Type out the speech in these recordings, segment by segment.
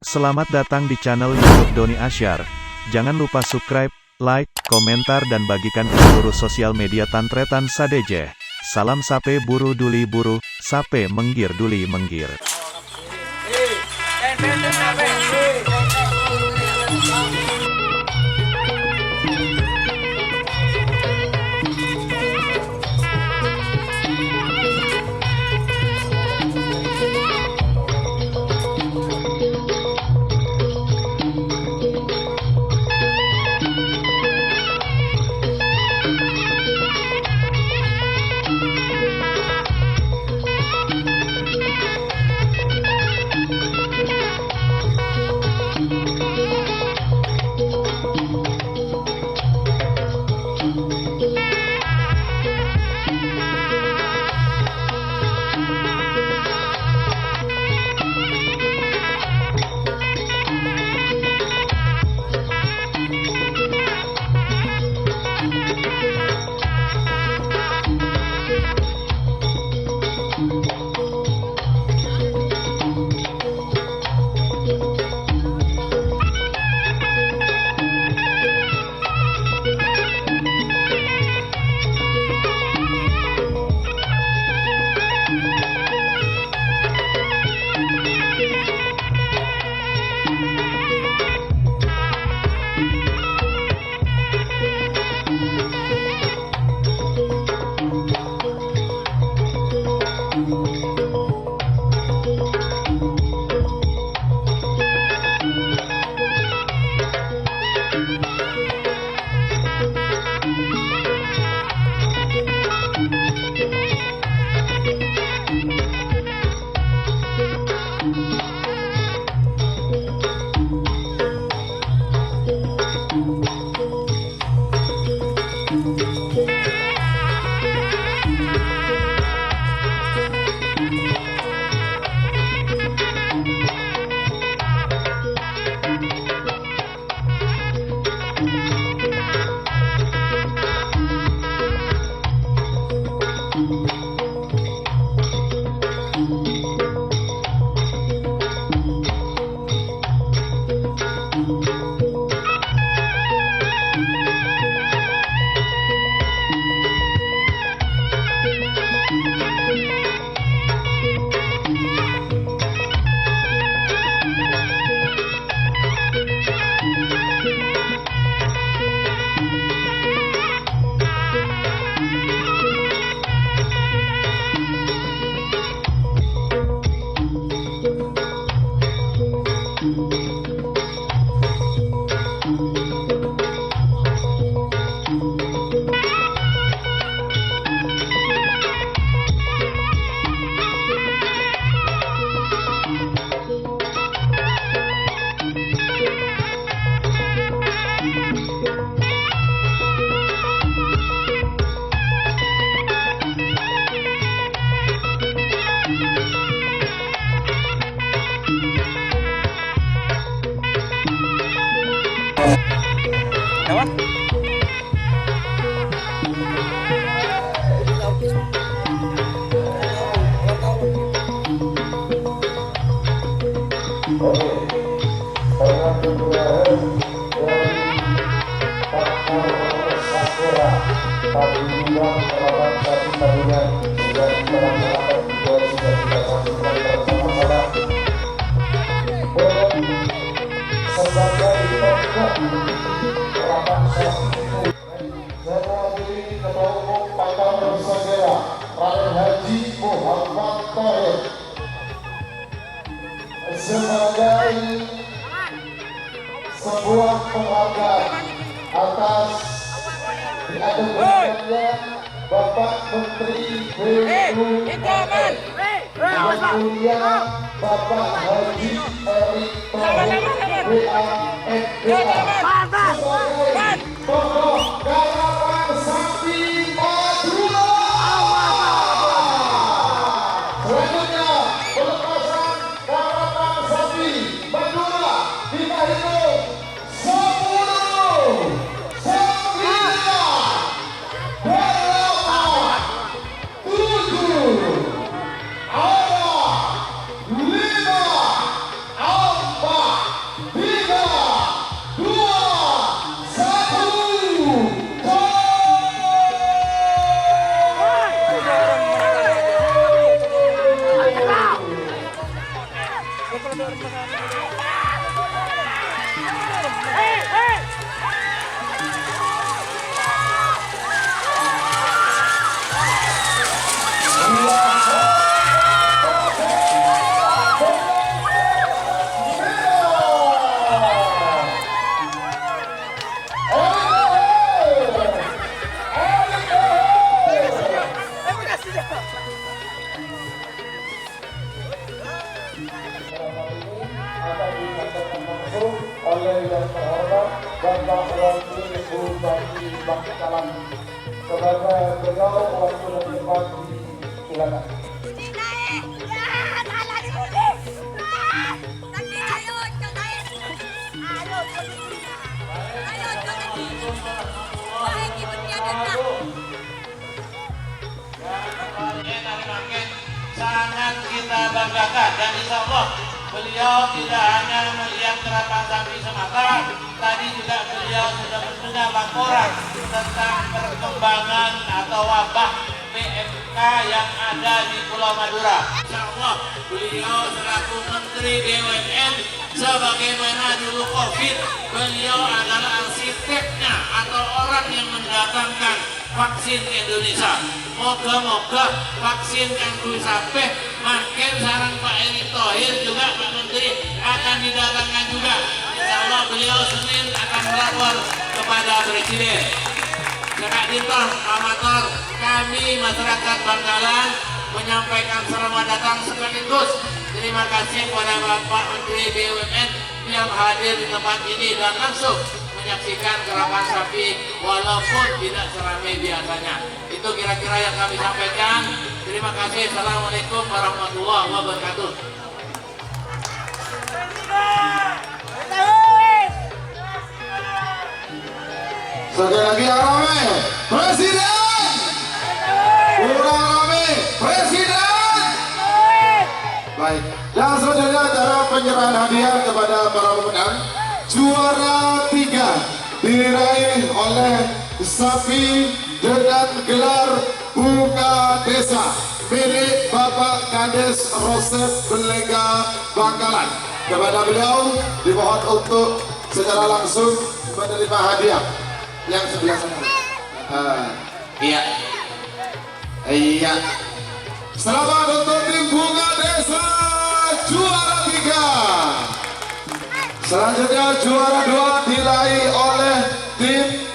Selamat datang di channel YouTube Doni Asyar. Jangan lupa subscribe, like, komentar dan bagikan ke seluruh sosial media Tantretan Sadeje. Salam sape buru duli buru, sape menggir duli menggir. Sebagai sebuah penghargaan atas ada berikutnya Bapak Menteri BUMN yang mulia Bapak Haji Erick Thohir BAMDA sebagai tokoh garapan sapi Madura. Selanjutnya pelepasan garapan sapi Madura dihitung 10, 9, 8, 7, 10 oleh yang terhormat Bapak Wakil Bupati Bangkalan. Kepada beliau waktu dan tempat silakan. Sangat kita banggakan dan insya Allah beliau tidak hanya melihat garapan sapi semata, tadi juga beliau sudah mendengar laporan tentang perkembangan atau wabah PMK yang ada di Pulau Madura. Insya Allah beliau selaku Menteri BUMN sebagaimana dulu COVID, beliau adalah arsiteknya atau orang yang mendatangkan vaksin Indonesia. Moga-moga vaksin yang sampai makin sarang Pak Erick Thohir juga Pak Menteri akan didatangkan juga. Insya Allah beliau Senin akan melapor kepada Presiden. Sekak Dintor, amator, kami masyarakat Bangkalan menyampaikan selamat datang sekaligus terima kasih kepada Bapak Menteri BUMN yang hadir di tempat ini dan langsung menyaksikan garapan sapi walaupun tidak seramai biasanya. Itu kira-kira yang kami sampaikan. Terima kasih. Assalamualaikum warahmatullahi wabarakatuh. Sekali lagi rame, Presiden. Kurang rame, Presiden. Baik, dan selanjutnya acara penyerahan hadiah kepada para pemenang. Juara 3 diraih oleh sapi dengan gelar Buka Desa milik Bapak Kades Rosep Belega Bangkalan. Kepada beliau dimohon untuk secara langsung menerima hadiah yang sebelah sana. Iya. Selamat untuk tim Buka Desa juara 3. Selanjutnya juara 2 diraih oleh tim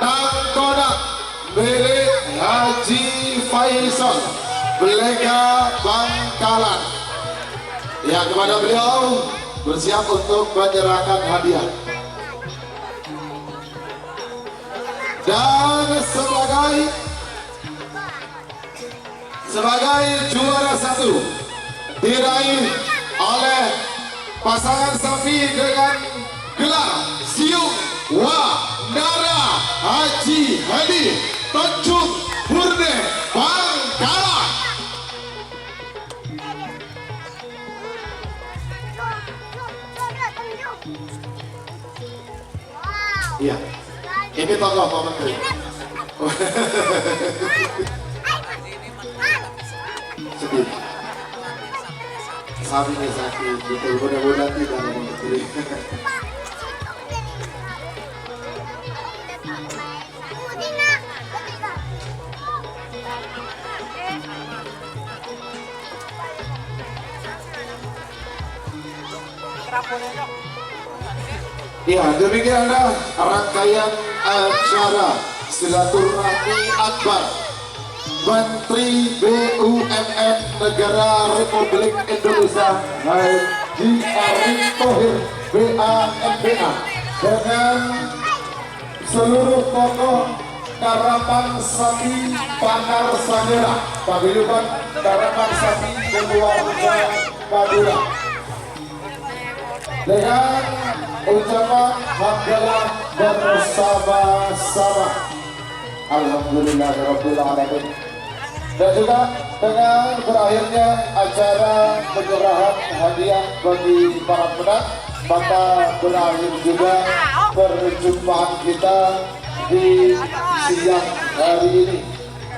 Nangkonak milik Haji Faisal Belega Bangkalan. Ya, kepada beliau bersiap untuk menyerahkan hadiah. Dan sebagai juara 1 diraih oleh pasangan sapi dengan gelar Siuk Wadara Haji Hadi Tanjung Purne Bangkalan. Iya, ini tokoh Pak Menteri. Sedih. Sapinya sakit, betul, mudah-mudahan tidak ada Menteri. Ya, demikian rangkaian acara Silaturahmi Akbar Menteri BUMN Negara Republik Indonesia Haji Erick Thohir BAMBA dengan seluruh tokoh Karapan Sapi Pakar Sanera Paguyuban Karapan Sapi Keluarga Madura dengan ucapan hamdalah bersama-sama. Alhamdulillahirabbil alamin. Dan juga dengan berakhirnya acara penyerahan hadiah bagi para pemenang, maka berakhir juga perjumpaan kita di siang hari ini.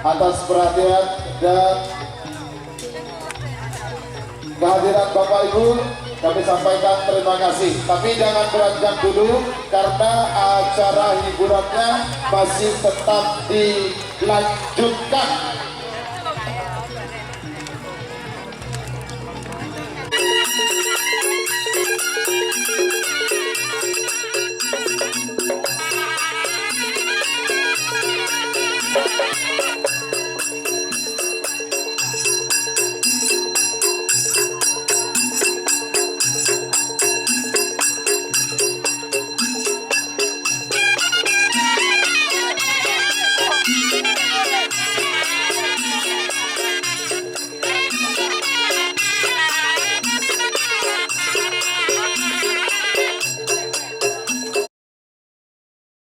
Atas perhatian dan kehadiran Bapak Ibu, kami sampaikan terima kasih. Tapi jangan beranjak dulu karena acara hiburannya masih tetap dilanjutkan.